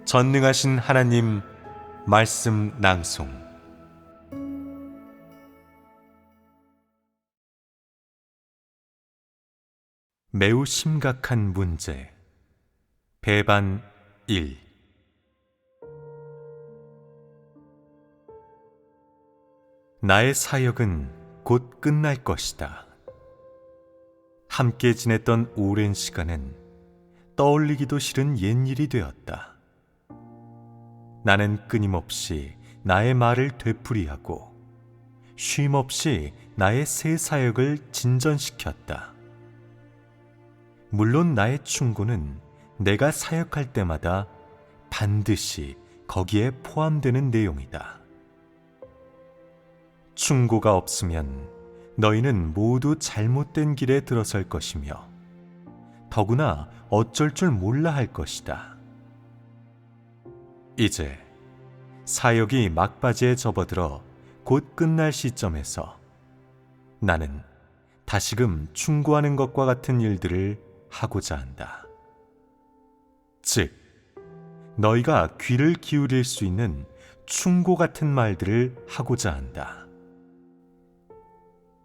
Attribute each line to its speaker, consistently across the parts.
Speaker 1: 전능하신 하나님 말씀 낭송. 매우 심각한 문제. 배반 1. 나의 사역은 곧 끝날 것이다. 함께 지냈던 오랜 시간은 떠올리기도 싫은 옛일이 되었다. 나는 끊임없이 나의 말을 되풀이하고 쉼없이 나의 새 사역을 진전시켰다. 물론 나의 충고는 내가 사역할 때마다 반드시 거기에 포함되는 내용이다. 충고가 없으면 너희는 모두 잘못된 길에 들어설 것이며 더구나 어쩔 줄 몰라 할 것이다. 이제 사역이 막바지에 접어들어 곧 끝날 시점에서 나는 다시금 충고하는 것과 같은 일들을 하고자 한다. 즉, 너희가 귀를 기울일 수 있는 충고 같은 말들을 하고자 한다.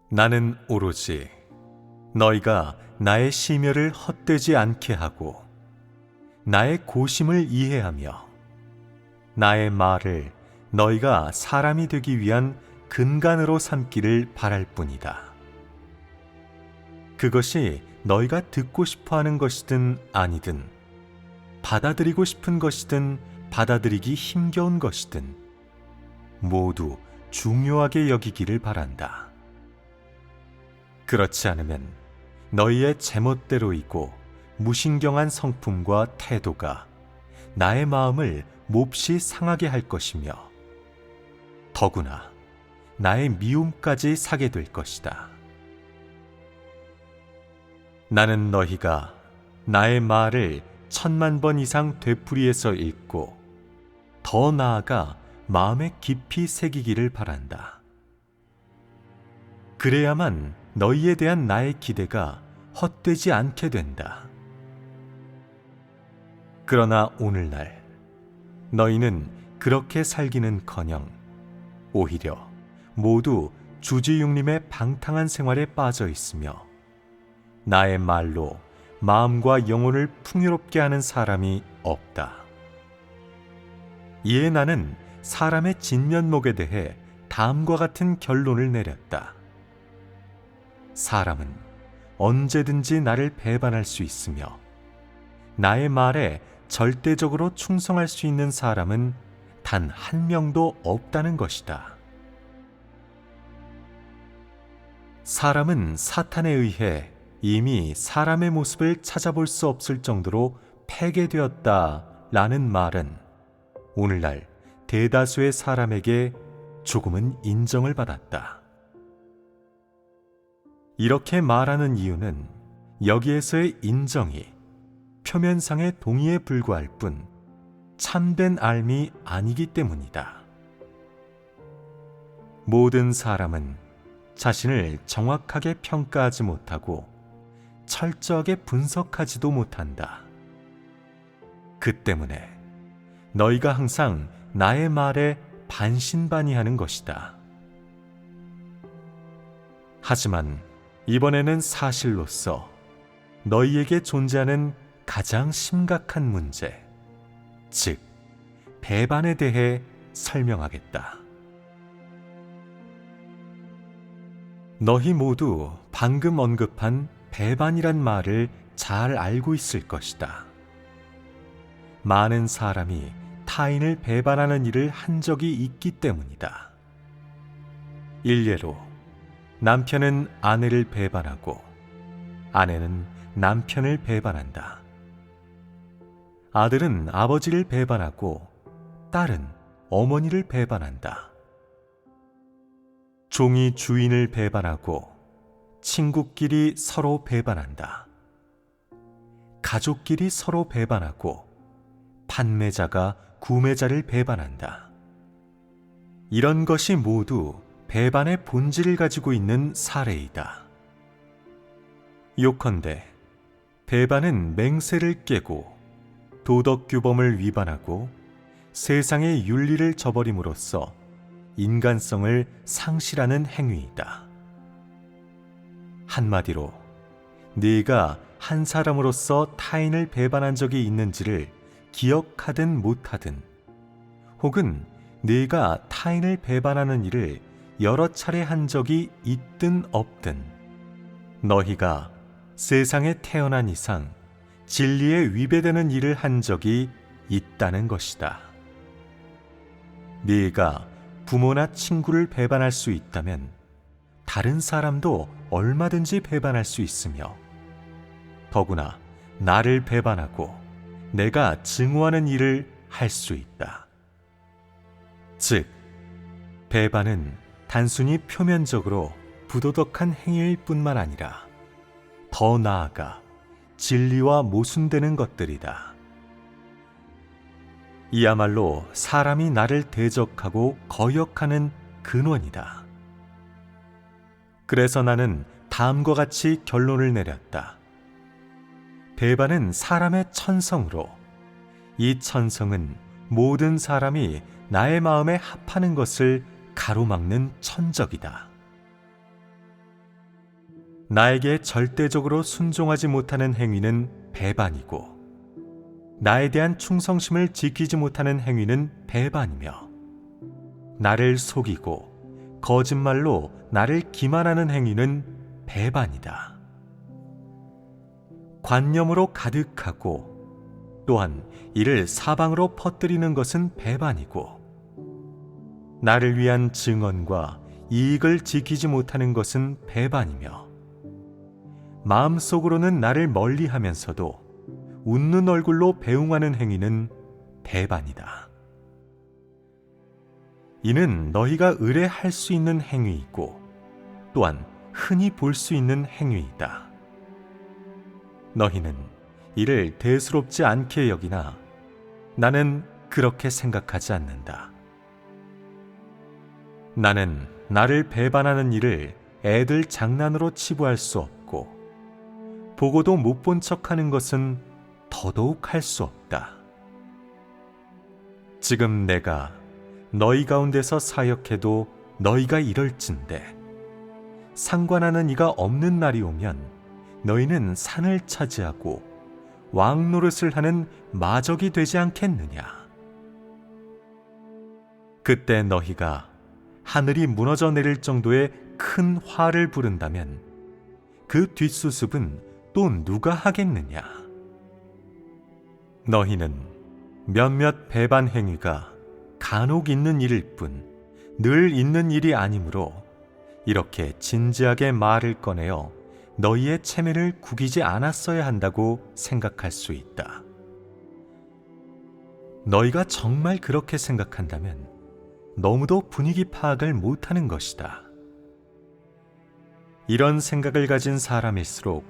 Speaker 1: 나는 오로지 너희가 나의 심혈을 헛되지 않게 하고 나의 고심을 이해하며 나의 말을 너희가 사람이 되기 위한 근간으로 삼기를 바랄 뿐이다. 그것이 너희가 듣고 싶어하는 것이든 아니든, 받아들이고 싶은 것이든 받아들이기 힘겨운 것이든 모두 중요하게 여기기를 바란다. 그렇지 않으면 너희의 제멋대로이고 무신경한 성품과 태도가 나의 마음을 몹시 상하게 할 것이며 더구나 나의 미움까지 사게 될 것이다. 나는 너희가 나의 말을 1000만 이상 되풀이해서 읽고 더 나아가 마음에 깊이 새기기를 바란다. 그래야만 너희에 대한 나의 기대가 헛되지 않게 된다. 그러나 오늘날 너희는 그렇게 살기는커녕 오히려 모두 주지육림의 방탕한 생활에 빠져 있으며 나의 말로 마음과 영혼을 풍요롭게 하는 사람이 없다. 이에 나는 사람의 진면목에 대해 다음과 같은 결론을 내렸다. 사람은 언제든지 나를 배반할 수 있으며 나의 말에 절대적으로 충성할 수 있는 사람은 단 한 명도 없다는 것이다. 사람은 사탄에 의해 이미 사람의 모습을 찾아볼 수 없을 정도로 폐괴되었다라는 말은 오늘날 대다수의 사람에게 조금은 인정을 받았다. 이렇게 말하는 이유는 여기에서의 인정이 표면상의 동의에 불과할 뿐 참된 앓미 아니기 때문이다. 모든 사람은 자신을 정확하게 평가하지 못하고 철저하게 분석하지도 못한다. 그 때문에 너희가 항상 나의 말에 반신반의하는 것이다. 하지만 이번에는 사실로서 너희에게 존재하는 가장 심각한 문제, 즉 배반에 대해 설명하겠다. 너희 모두 방금 언급한 배반이란 말을 잘 알고 있을 것이다. 많은 사람이 타인을 배반하는 일을 한 적이 있기 때문이다. 일례로 남편은 아내를 배반하고 아내는 남편을 배반한다. 아들은 아버지를 배반하고 딸은 어머니를 배반한다. 종이 주인을 배반하고 친구끼리 서로 배반한다. 가족끼리 서로 배반하고 판매자가 구매자를 배반한다. 이런 것이 모두 배반의 본질을 가지고 있는 사례이다. 요컨대 배반은 맹세를 깨고 도덕 규범을 위반하고 세상의 윤리를 저버림으로써 인간성을 상실하는 행위이다. 한마디로 네가 한 사람으로서 타인을 배반한 적이 있는지를 기억하든 못하든, 혹은 네가 타인을 배반하는 일을 여러 차례 한 적이 있든 없든, 너희가 세상에 태어난 이상 진리에 위배되는 일을 한 적이 있다는 것이다. 네가 부모나 친구를 배반할 수 있다면 다른 사람도 얼마든지 배반할 수 있으며, 더구나 나를 배반하고 내가 증오하는 일을 할 수 있다. 즉, 배반은 단순히 표면적으로 부도덕한 행위일 뿐만 아니라 더 나아가 진리와 모순되는 것들이다. 이야말로 사람이 나를 대적하고 거역하는 근원이다. 그래서 나는 다음과 같이 결론을 내렸다. 배반은 사람의 천성으로, 이 천성은 모든 사람이 나의 마음에 합하는 것을 가로막는 천적이다. 나에게 절대적으로 순종하지 못하는 행위는 배반이고, 나에 대한 충성심을 지키지 못하는 행위는 배반이며, 나를 속이고 거짓말로 나를 기만하는 행위는 배반이다. 관념으로 가득하고 또한 이를 사방으로 퍼뜨리는 것은 배반이고, 나를 위한 증언과 이익을 지키지 못하는 것은 배반이며, 마음속으로는 나를 멀리하면서도 웃는 얼굴로 배웅하는 행위는 배반이다. 이는 너희가 의뢰할 수 있는 행위이고 또한 흔히 볼 수 있는 행위이다. 너희는 이를 대수롭지 않게 여기나 나는 그렇게 생각하지 않는다. 나는 나를 배반하는 일을 애들 장난으로 치부할 수 없고, 보고도 못 본 척하는 것은 더더욱 할 수 없다. 지금 내가 너희 가운데서 사역해도 너희가 이럴진대, 상관하는 이가 없는 날이 오면 너희는 산을 차지하고 왕 노릇을 하는 마적이 되지 않겠느냐. 그때 너희가 하늘이 무너져 내릴 정도의 큰 화를 부른다면 그 뒷수습은 또 누가 하겠느냐. 너희는 몇몇 배반 행위가 간혹 있는 일일 뿐 늘 있는 일이 아니므로 이렇게 진지하게 말을 꺼내어 너희의 체면을 구기지 않았어야 한다고 생각할 수 있다. 너희가 정말 그렇게 생각한다면 너무도 분위기 파악을 못하는 것이다. 이런 생각을 가진 사람일수록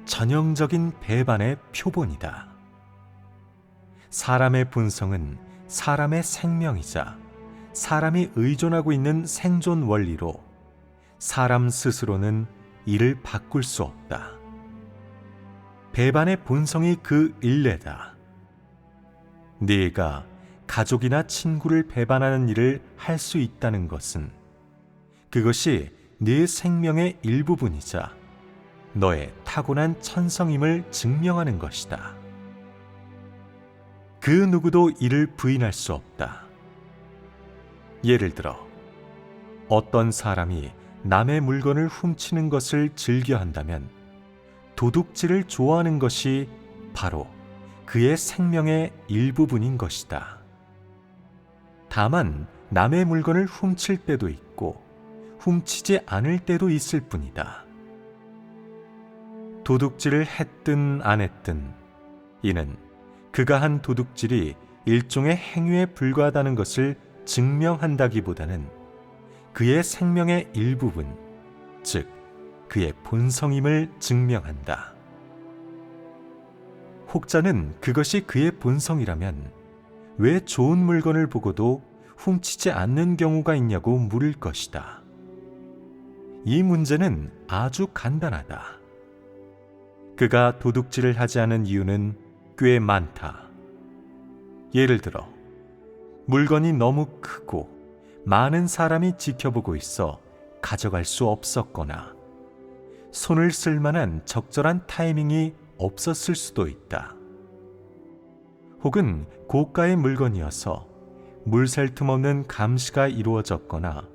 Speaker 1: 전형적인 배반의 표본이다. 사람의 본성은 사람의 생명이자 사람이 의존하고 있는 생존 원리로 사람 스스로는 이를 바꿀 수 없다. 배반의 본성이 그 일례다. 네가 가족이나 친구를 배반하는 일을 할 수 있다는 것은 그것이 네 생명의 일부분이자 너의 타고난 천성임을 증명하는 것이다. 그 누구도 이를 부인할 수 없다. 예를 들어 어떤 사람이 남의 물건을 훔치는 것을 즐겨한다면 도둑질을 좋아하는 것이 바로 그의 생명의 일부분인 것이다. 다만 남의 물건을 훔칠 때도 있고 훔치지 않을 때도 있을 뿐이다. 도둑질을 했든 안 했든 이는 그가 한 도둑질이 일종의 행위에 불과하다는 것을 증명한다기보다는 그의 생명의 일부분, 즉 그의 본성임을 증명한다. 혹자는 그것이 그의 본성이라면 왜 좋은 물건을 보고도 훔치지 않는 경우가 있냐고 물을 것이다. 이 문제는 아주 간단하다. 그가 도둑질을 하지 않은 이유는 꽤 많다. 예를 들어 물건이 너무 크고 많은 사람이 지켜보고 있어 가져갈 수 없었거나 손을 쓸 만한 적절한 타이밍이 없었을 수도 있다. 혹은 고가의 물건이어서 물샐 틈 없는 감시가 이루어졌거나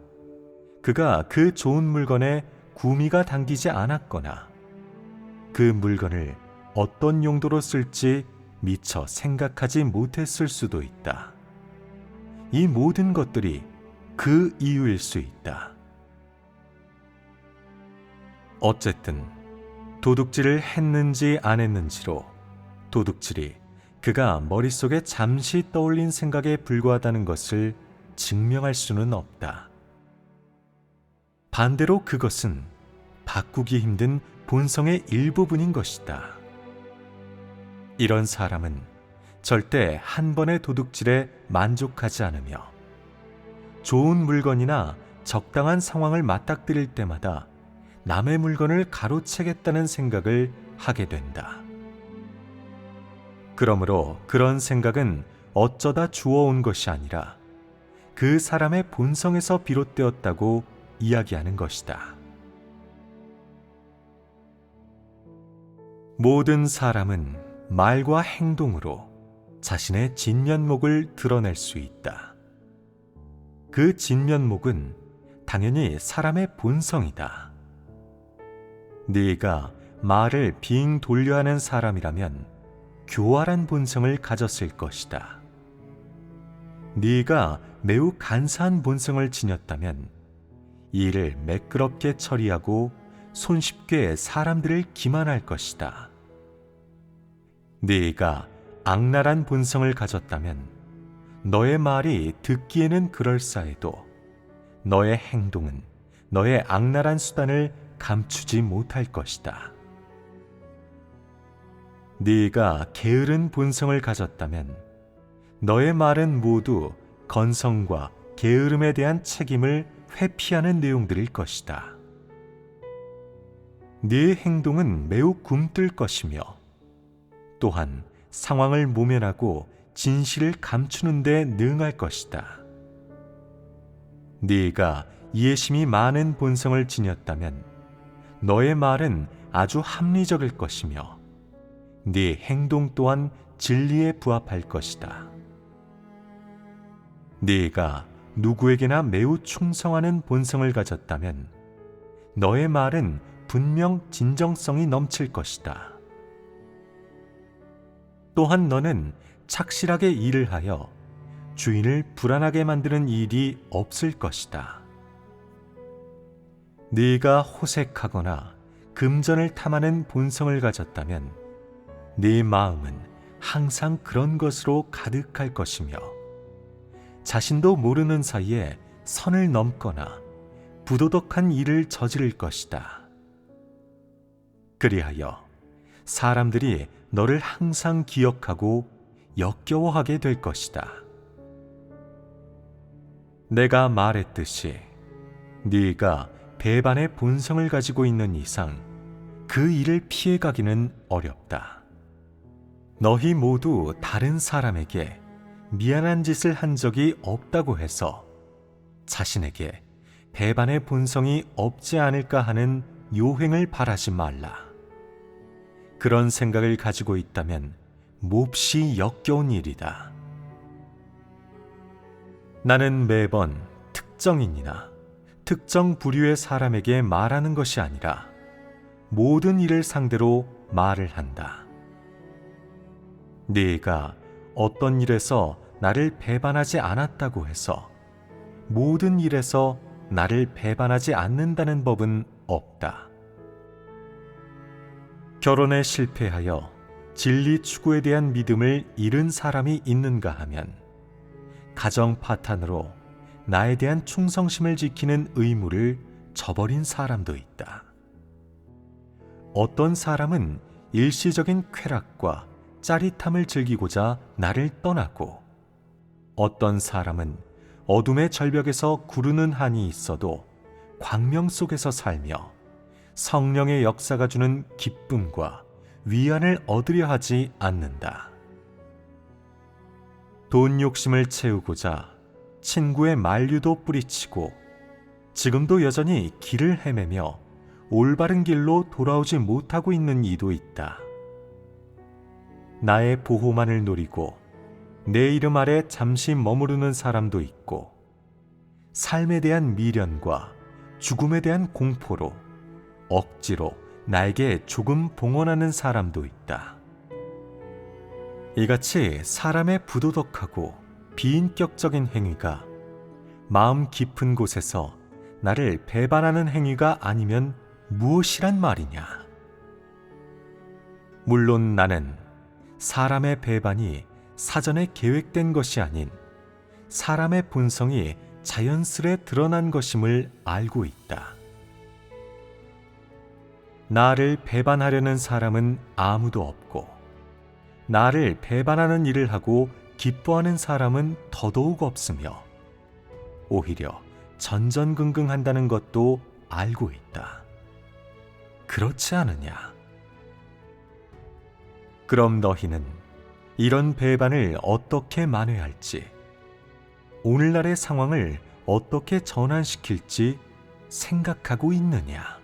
Speaker 1: 그가 그 좋은 물건에 구미가 당기지 않았거나 그 물건을 어떤 용도로 쓸지 미처 생각하지 못했을 수도 있다. 이 모든 것들이 그 이유일 수 있다. 어쨌든 도둑질을 했는지 안 했는지로 도둑질이 그가 머릿속에 잠시 떠올린 생각에 불과하다는 것을 증명할 수는 없다. 반대로 그것은 바꾸기 힘든 본성의 일부분인 것이다. 이런 사람은 절대 한 번의 도둑질에 만족하지 않으며 좋은 물건이나 적당한 상황을 맞닥뜨릴 때마다 남의 물건을 가로채겠다는 생각을 하게 된다. 그러므로 그런 생각은 어쩌다 주워온 것이 아니라 그 사람의 본성에서 비롯되었다고 이야기하는 것이다. 모든 사람은 말과 행동으로 자신의 진면목을 드러낼 수 있다. 그 진면목은 당연히 사람의 본성이다. 네가 말을 빙 돌려 하는 사람이라면 교활한 본성을 가졌을 것이다. 네가 매우 간사한 본성을 지녔다면 일을 매끄럽게 처리하고 손쉽게 사람들을 기만할 것이다. 네가 악랄한 본성을 가졌다면 너의 말이 듣기에는 그럴싸해도 너의 행동은 너의 악랄한 수단을 감추지 못할 것이다. 네가 게으른 본성을 가졌다면 너의 말은 모두 건성과 게으름에 대한 책임을 회피하는 내용들일 것이다. 네 행동은 매우 굼뜰 것이며 또한 상황을 모면하고 진실을 감추는 데 능할 것이다. 네가 이해심이 많은 본성을 지녔다면 너의 말은 아주 합리적일 것이며 네 행동 또한 진리에 부합할 것이다. 네가 누구에게나 매우 충성하는 본성을 가졌다면 너의 말은 분명 진정성이 넘칠 것이다. 또한 너는 착실하게 일을 하여 주인을 불안하게 만드는 일이 없을 것이다. 네가 호색하거나 금전을 탐하는 본성을 가졌다면 네 마음은 항상 그런 것으로 가득할 것이며 자신도 모르는 사이에 선을 넘거나 부도덕한 일을 저지를 것이다. 그리하여 사람들이 너를 항상 기억하고 역겨워하게 될 것이다. 내가 말했듯이 네가 배반의 본성을 가지고 있는 이상 그 일을 피해가기는 어렵다. 너희 모두 다른 사람에게 미안한 짓을 한 적이 없다고 해서 자신에게 배반의 본성이 없지 않을까 하는 요행을 바라지 말라. 그런 생각을 가지고 있다면 몹시 역겨운 일이다. 나는 매번 특정인이나 특정 부류의 사람에게 말하는 것이 아니라 모든 일을 상대로 말을 한다. 네가 어떤 일에서 나를 배반하지 않았다고 해서 모든 일에서 나를 배반하지 않는다는 법은 없다. 결혼에 실패하여 진리 추구에 대한 믿음을 잃은 사람이 있는가 하면 가정 파탄으로 나에 대한 충성심을 지키는 의무를 저버린 사람도 있다. 어떤 사람은 일시적인 쾌락과 짜릿함을 즐기고자 나를 떠나고 어떤 사람은 어둠의 절벽에서 구르는 한이 있어도 광명 속에서 살며 성령의 역사가 주는 기쁨과 위안을 얻으려 하지 않는다. 돈 욕심을 채우고자 친구의 만류도 뿌리치고 지금도 여전히 길을 헤매며 올바른 길로 돌아오지 못하고 있는 이도 있다. 나의 보호만을 노리고 내 이름 아래 잠시 머무르는 사람도 있고, 삶에 대한 미련과 죽음에 대한 공포로 억지로 나에게 조금 봉헌하는 사람도 있다. 이같이 사람의 부도덕하고 비인격적인 행위가 마음 깊은 곳에서 나를 배반하는 행위가 아니면 무엇이란 말이냐? 물론 나는 사람의 배반이 사전에 계획된 것이 아닌 사람의 본성이 자연스레 드러난 것임을 알고 있다. 나를 배반하려는 사람은 아무도 없고, 나를 배반하는 일을 하고 기뻐하는 사람은 더더욱 없으며, 오히려 전전긍긍한다는 것도 알고 있다. 그렇지 않으냐? 그럼 너희는 이런 배반을 어떻게 만회할지, 오늘날의 상황을 어떻게 전환시킬지 생각하고 있느냐?